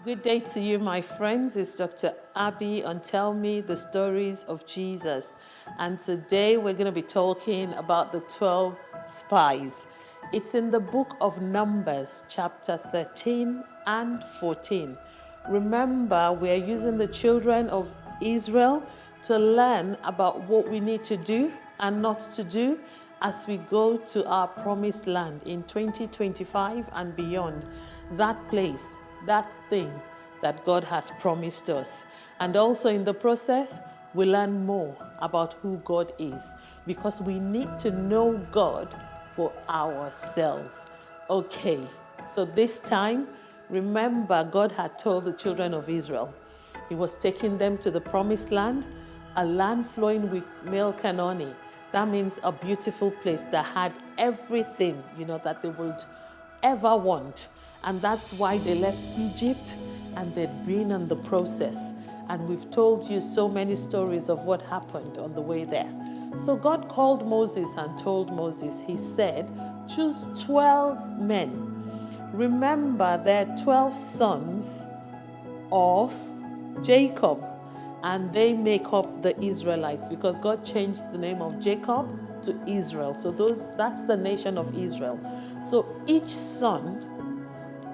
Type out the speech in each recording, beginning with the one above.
Good day to you, my friends. It's Dr. Abby on Tell Me the Stories of Jesus. And today we're going to be talking about the 12 spies. It's in the book of Numbers, chapter 13 and 14. Remember, we're using the children of Israel to learn about what we need to do and not to do as we go to our promised land in 2025 and beyond. That place, that thing that God has promised us. And also in the process, we learn more about who God is because we need to know God for ourselves. Okay, so this time, remember, God had told the children of Israel He was taking them to the promised land, a land flowing with milk and honey. That means a beautiful place that had everything, that they would ever want. And that's why they left Egypt and they'd been in the process. And we've told you so many stories of what happened on the way there. So God called Moses and told Moses, He said, choose 12 men. Remember, there are 12 sons of Jacob, and they make up the Israelites because God changed the name of Jacob to Israel. So that's the nation of Israel. So each son,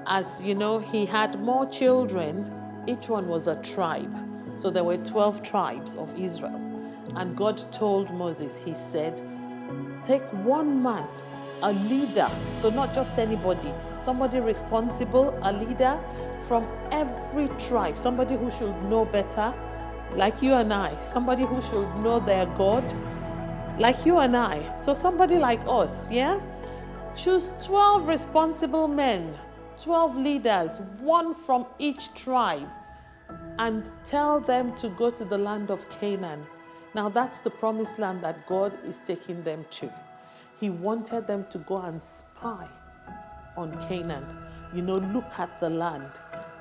as you know, he had more children. Each one was a tribe. So there were 12 tribes of Israel. And God told Moses, He said, take one man, a leader, so not just anybody, somebody responsible, a leader from every tribe, somebody who should know better, like you and I, somebody who should know their God, like you and I. So somebody like us, yeah? Choose 12 responsible men, 12 leaders, one from each tribe, and tell them to go to the land of Canaan. Now that's the promised land that God is taking them to. He wanted them to go and spy on Canaan, look at the land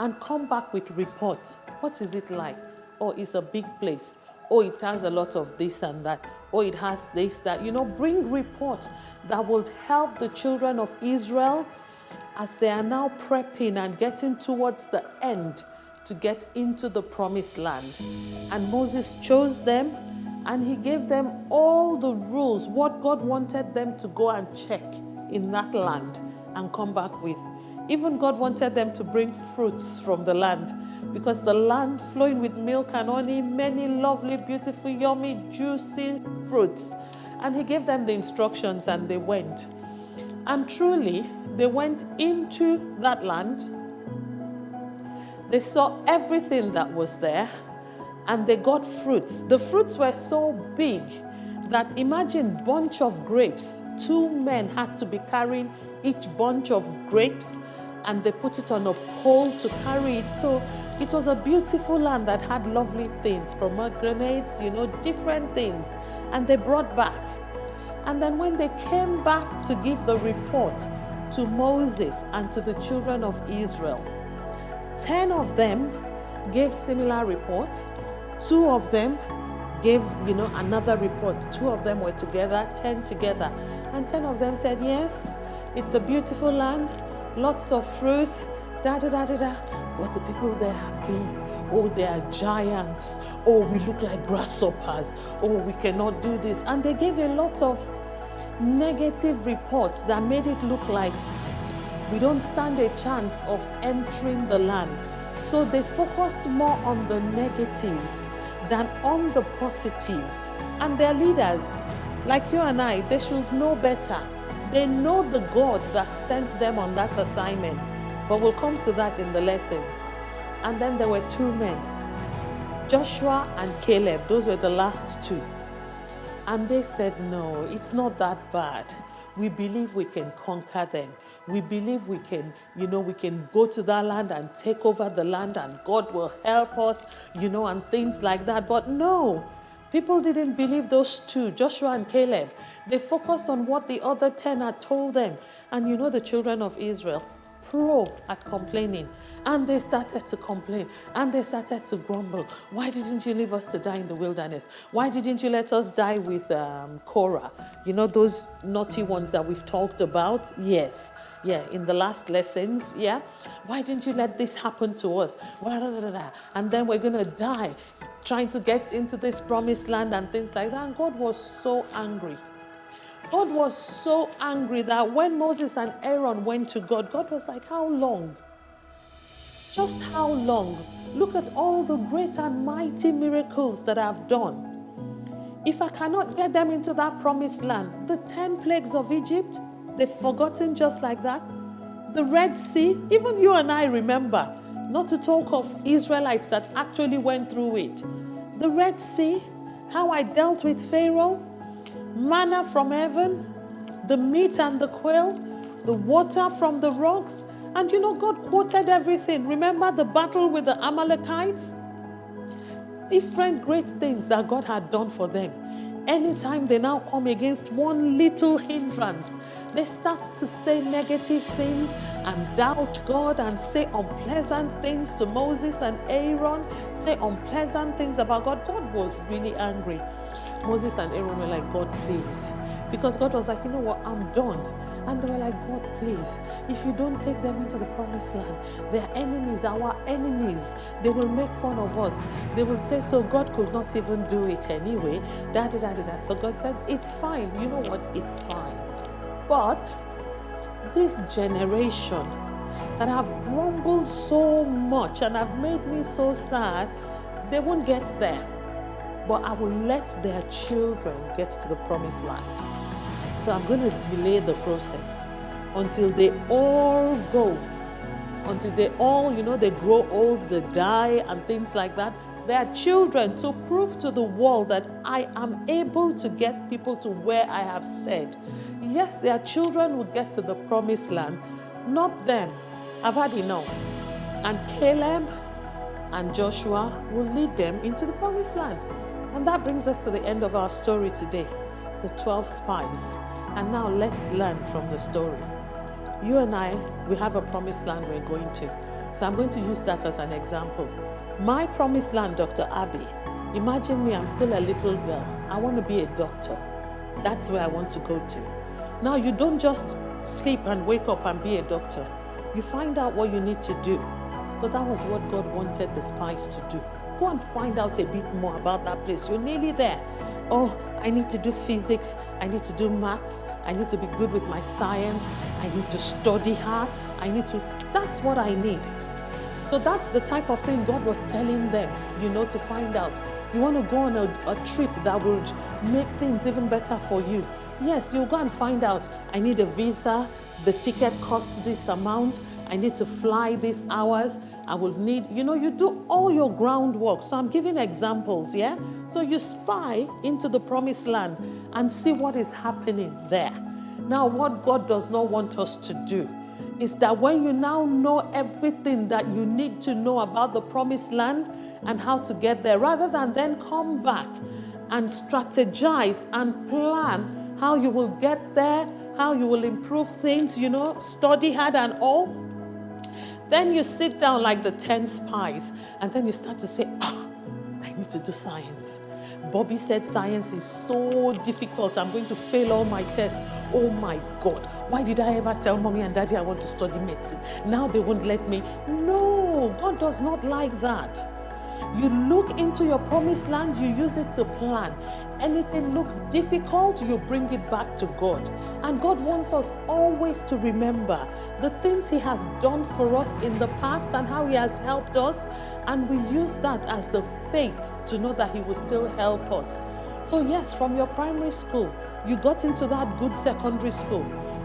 and come back with reports. What is it like? Oh, it's a big place. Oh, it has a lot of this and that. Oh, it has this, that. Bring reports that will help the children of Israel as they are now prepping and getting towards the end to get into the promised land. And Moses chose them and he gave them all the rules, what God wanted them to go and check in that land and come back with. Even God wanted them to bring fruits from the land because the land flowing with milk and honey, many lovely, beautiful, yummy, juicy fruits. And he gave them the instructions and they went. And truly, they went into that land. They saw everything that was there and they got fruits. The fruits were so big that imagine bunch of grapes. 2 men had to be carrying each bunch of grapes and they put it on a pole to carry it. So it was a beautiful land that had lovely things, pomegranates, different things. And they brought back. And then when they came back to give the report to Moses and to the children of Israel, 10 of them gave similar reports. 2 of them gave, another report. 2 of them were together, 10 together. And 10 of them said, yes, it's a beautiful land, lots of fruits, But the people there are big. Oh, they are giants. Oh, we look like grasshoppers. Oh, we cannot do this. And they gave a lot of negative reports that made it look like we don't stand a chance of entering the land. So they focused more on the negatives than on the positive. And their leaders, like you and I, they should know better. They know the God that sent them on that assignment. But we'll come to that in the lessons. And then there were 2 men, Joshua and Caleb. Those were the last 2. And they said, no, it's not that bad. We believe we can conquer them. We believe we can, we can go to that land and take over the land and God will help us, and things like that. But no, people didn't believe those 2, Joshua and Caleb. They focused on what the other 10 had told them. And the children of Israel pro at complaining. And they started to complain. And they started to grumble. Why didn't you leave us to die in the wilderness? Why didn't you let us die with Korah? You know, those naughty ones that we've talked about? Yes. Yeah, in the last lessons, yeah. Why didn't you let this happen to us? And then we're going to die trying to get into this promised land and things like that. And God was so angry. God was so angry that when Moses and Aaron went to God, God was like, how long? Just how long? Look at all the great and mighty miracles that I've done. If I cannot get them into that promised land, the 10 plagues of Egypt, they've forgotten just like that. The Red Sea, even you and I remember, not to talk of Israelites that actually went through it. The Red Sea, how I dealt with Pharaoh, manna from heaven, the meat and the quail, the water from the rocks. And you know, God quoted everything. Remember the battle with the Amalekites? Different great things that God had done for them. Anytime they now come against one little hindrance, they start to say negative things and doubt God and say unpleasant things to Moses and Aaron, say unpleasant things about God. God was really angry. Moses and Aaron were like, God, please. Because God was like, you know what, I'm done. And they were like, God, please, if you don't take them into the promised land, their enemies, our enemies, they will make fun of us. They will say, so God could not even do it anyway. So God said, it's fine. You know what? It's fine. But this generation that have grumbled so much and have made me so sad, they won't get there. But I will let their children get to the promised land. So I'm going to delay the process until they all go, until they all, you know, they grow old, they die and things like that. Their children, to prove to the world that I am able to get people to where I have said. Yes, their children will get to the promised land, not them. I've had enough. And Caleb and Joshua will lead them into the promised land. And that brings us to the end of our story today, the 12 spies. And now let's learn from the story. You and I, we have a promised land we're going to. So I'm going to use that as an example. My promised land, Dr. Abby, imagine me, I'm still a little girl. I want to be a doctor. That's where I want to go to. Now, you don't just sleep and wake up and be a doctor. You find out what you need to do. So that was what God wanted the spies to do. Go and find out a bit more about that place. You're nearly there. Oh, I need to do physics. I need to do maths. I need to be good with my science. I need to study hard. That's what I need. So that's the type of thing God was telling them, you know, to find out. You want to go on a trip that would make things even better for you. Yes, you'll go and find out. I need a visa. The ticket costs this amount. I need to fly these hours. I will need, you know, you do all your groundwork. So I'm giving examples, yeah? So you spy into the promised land and see what is happening there. Now, what God does not want us to do is that when you now know everything that you need to know about the promised land and how to get there, rather than then come back and strategize and plan how you will get there, how you will improve things, you know, study hard and all. Then you sit down like the 10 spies and then you start to say, I need to do science. Bobby said science is so difficult. I'm going to fail all my tests. Oh my God, why did I ever tell mommy and daddy I want to study medicine? Now they won't let me. No, God does not like that. You look into your promised land, you use it to plan. Anything looks difficult, you bring it back to God. And God wants us always to remember the things He has done for us in the past and how He has helped us. And we use that as the faith to know that He will still help us. So yes, from your primary school, you got into that good secondary school.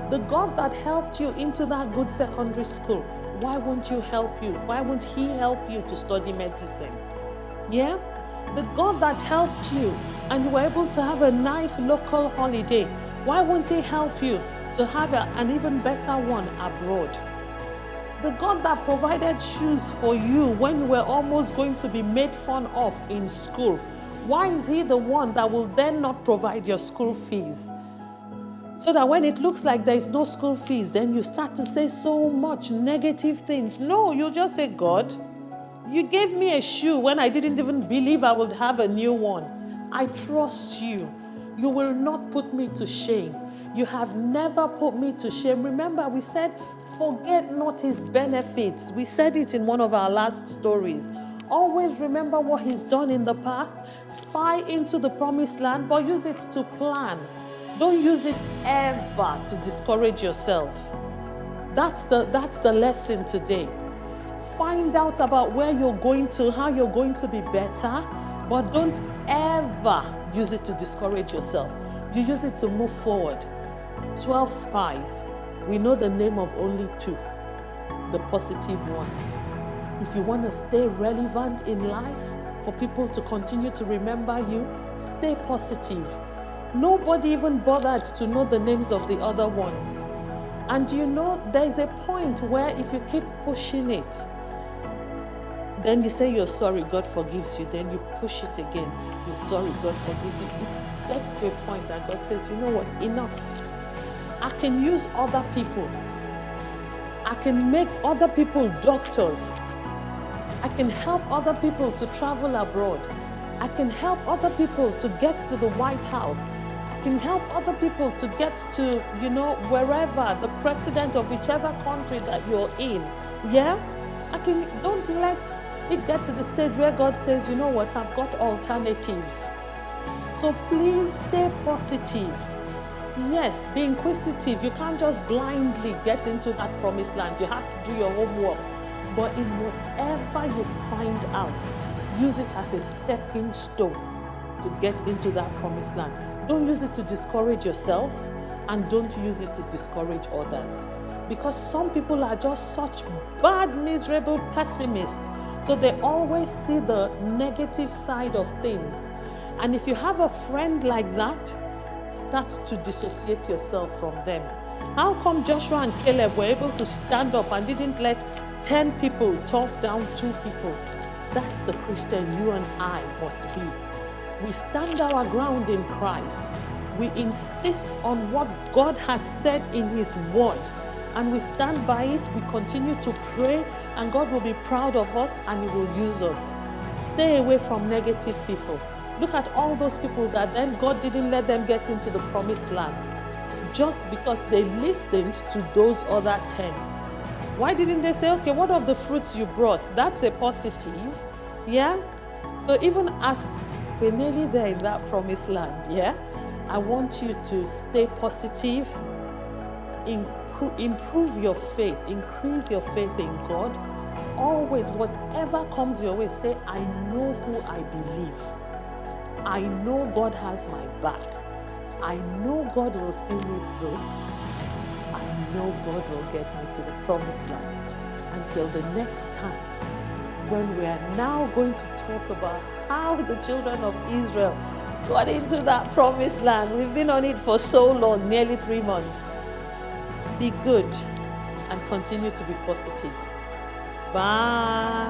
The God that helped you into that good secondary school, why won't you help you? Why won't He help you to study medicine? Yeah? The God that helped you and you were able to have a nice local holiday, why won't He help you to have an even better one abroad? The God that provided shoes for you when you were almost going to be made fun of in school, why is He the one that will then not provide your school fees? So that when it looks like there is no school fees, then you start to say so much negative things. No, you just say, God, you gave me a shoe when I didn't even believe I would have a new one. I trust you. You will not put me to shame. You have never put me to shame. Remember, we said, forget not his benefits. We said it in one of our last stories. Always remember what he's done in the past. Spy into the promised land, but use it to plan. Don't use it ever to discourage yourself. That's the lesson today. Find out about where you're going to, how you're going to be better, but don't ever use it to discourage yourself. You use it to move forward. 12 spies. We know the name of only 2, the positive ones. If you want to stay relevant in life, for people to continue to remember you, stay positive. Nobody even bothered to know the names of the other ones. And you know, there's a point where if you keep pushing it, then you say you're sorry, God forgives you. Then you push it again. You're sorry, God forgives you. It gets to a point that God says, you know what, enough. I can use other people. I can make other people doctors. I can help other people to travel abroad. I can help other people to get to the White House. I can help other people to get to, wherever, the president of whichever country that you're in. Yeah? Don't let it get to the stage where God says, you know what, I've got alternatives. So please stay positive. Yes, be inquisitive. You can't just blindly get into that promised land. You have to do your homework. But in whatever you find out, use it as a stepping stone to get into that promised land. Don't use it to discourage yourself, and don't use it to discourage others. Because some people are just such bad, miserable pessimists. So they always see the negative side of things. And if you have a friend like that, start to dissociate yourself from them. How come Joshua and Caleb were able to stand up and didn't let 10 people talk down 2 people? That's the Christian you and I must be. We stand our ground in Christ. We insist on what God has said in his word, and we stand by it. We continue to pray, and God will be proud of us and he will use us. Stay away from negative people. Look at all those people that then God didn't let them get into the promised land just because they listened to those other 10. Why didn't they say, okay, what of the fruits you brought? That's a positive. Yeah? So even as we're nearly there in that promised land, yeah, I want you to stay positive, improve your faith, increase your faith in God. Always, whatever comes your way, say, I know who I believe. I know God has my back. I know God will see me through. I know God will get me to the promised land. Until the next time, when we are now going to talk about how the children of Israel got into that promised land. We've been on it for so long, nearly 3 months. Be good and continue to be positive. Bye.